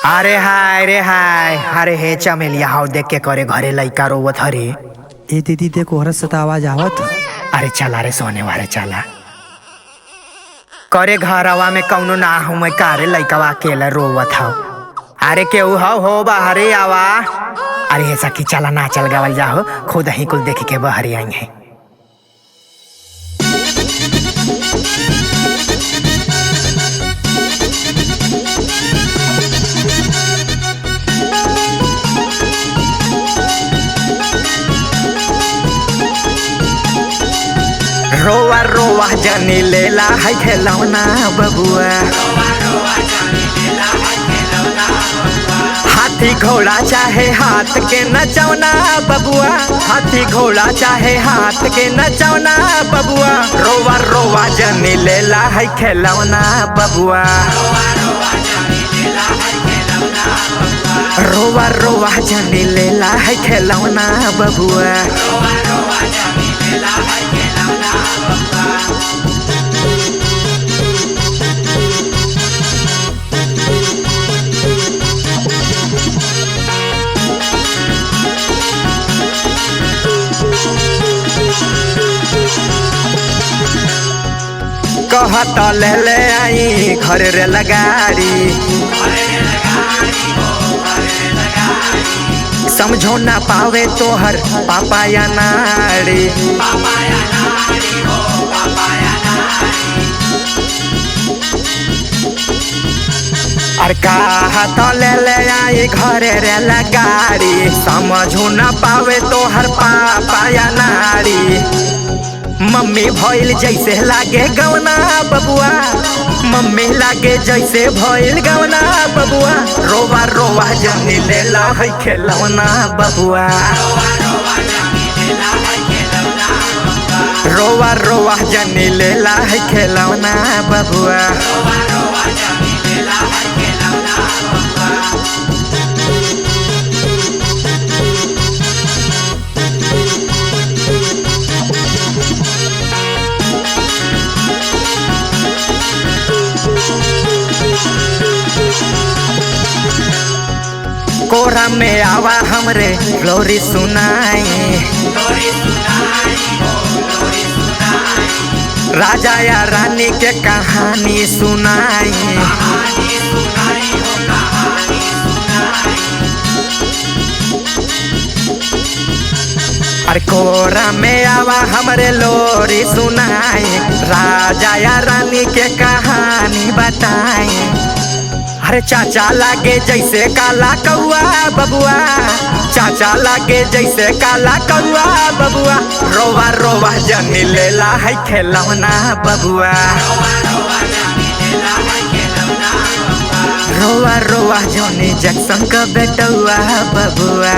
अरे हाय रे हाय। अरे हे चमेलिया हाउ देख के करे घरे लइका रोवत हरे। ए दीदी देखो हरस से आवाज आवत। अरे चला रे सोने वाले चला करे घरवा में कौनो ना हूँ मैं कारे लइकवा अकेला रोवत हूँ। अरे केहू हो बाहरे आवा। अरे हे सखी चला ना चल गवल जाओ खुद ही कुल देख के बाहर आएंगे। रोवा रोवा जानी लेला है खिलौना बबुआ। हाथी घोड़ा चाहे हाथ के नचौना बबुआ। हाथी घोड़ा चाहे हाथ के नचौना बबुआ। रोवा रोवा जानी लेला है खिलौना बबुआ। रोवा रोवा जानी लेला है खिलौना बबुआ। कहत ले आई घर रे लगाड़ी। समझो ना पावे तोहर पापा या नाड़ी। अरे कहत ले आई घर रे लगाड़ी। समझो ना पावे तोहर पापा या नाड़ी। मम्मी भइल जैसे लागे गवना बबुआ। मम्मी लागे जैसे भइल गवना बबुआ। रोवा रोवा जानी लेला है खिलौना बबुआ। रोवा रोवा जानी लेला है खिलौना बबुआ। कोरा में आवा हमरे लोरी सुनाई। राजा या रानी के कहानी सुनाई। अरे कोरा में आवा हमरे लोरी सुनाई। राजा या रानी के कहानी बताई। अरे चाचा लागे जैसे काला कौआ बबुआ। चाचा लागे जैसे काला कौआ बबुआ। रोवा रोवा जानी लेला है खिलौना बबुआ। रोवा रोवा जानी जैक्सन का बेटुआ बबुआ।